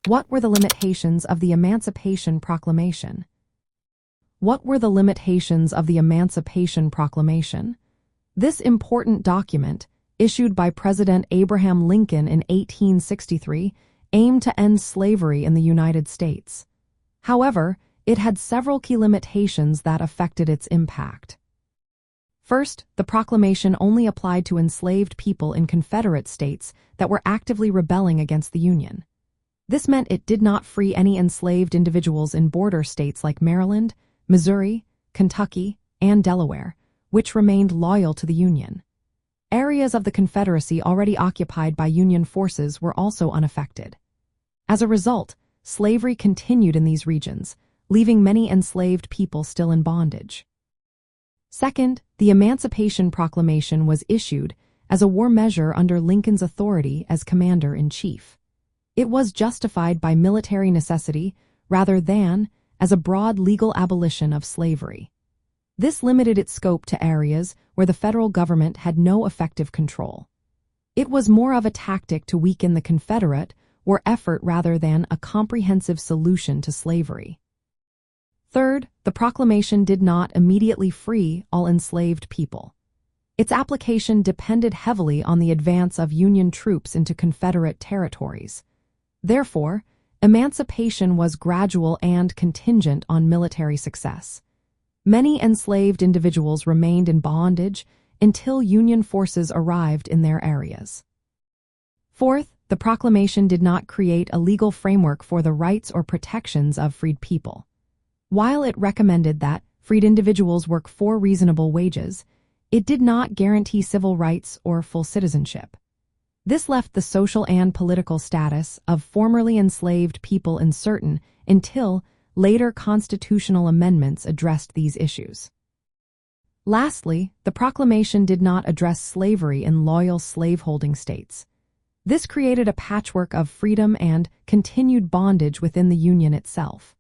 What were the limitations of the Emancipation Proclamation? What were the limitations of the Emancipation Proclamation? This important document, issued by President Abraham Lincoln in 1863, aimed to end slavery in the United States. However, it had several key limitations that affected its impact. First, the proclamation only applied to enslaved people in Confederate states that were actively rebelling against the Union. This meant it did not free any enslaved individuals in border states like Maryland, Missouri, Kentucky, and Delaware, which remained loyal to the Union. Areas of the Confederacy already occupied by Union forces were also unaffected. As a result, slavery continued in these regions, leaving many enslaved people still in bondage. Second, the Emancipation Proclamation was issued as a war measure under Lincoln's authority as Commander-in-Chief. It was justified by military necessity rather than as a broad legal abolition of slavery. This limited its scope to areas where the federal government had no effective control. It was more of a tactic to weaken the Confederate war effort rather than a comprehensive solution to slavery. Third, the proclamation did not immediately free all enslaved people. Its application depended heavily on the advance of Union troops into Confederate territories. Therefore, emancipation was gradual and contingent on military success. Many enslaved individuals remained in bondage until Union forces arrived in their areas. Fourth, the proclamation did not create a legal framework for the rights or protections of freed people. While it recommended that freed individuals work for reasonable wages, it did not guarantee civil rights or full citizenship. This left the social and political status of formerly enslaved people uncertain until later constitutional amendments addressed these issues. Lastly, the proclamation did not address slavery in loyal slaveholding states. This created a patchwork of freedom and continued bondage within the Union itself.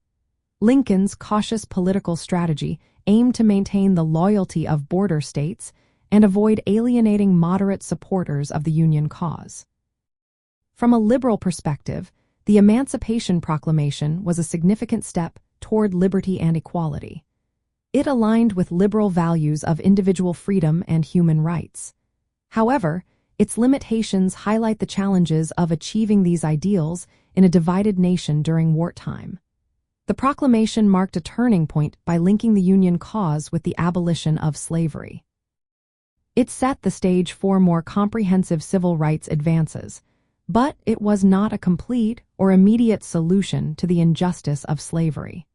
Lincoln's cautious political strategy aimed to maintain the loyalty of border states and avoid alienating moderate supporters of the Union cause. From a liberal perspective, the Emancipation Proclamation was a significant step toward liberty and equality. It aligned with liberal values of individual freedom and human rights. However, its limitations highlight the challenges of achieving these ideals in a divided nation during wartime. The proclamation marked a turning point by linking the Union cause with the abolition of slavery. It set the stage for more comprehensive civil rights advances, but it was not a complete or immediate solution to the injustice of slavery.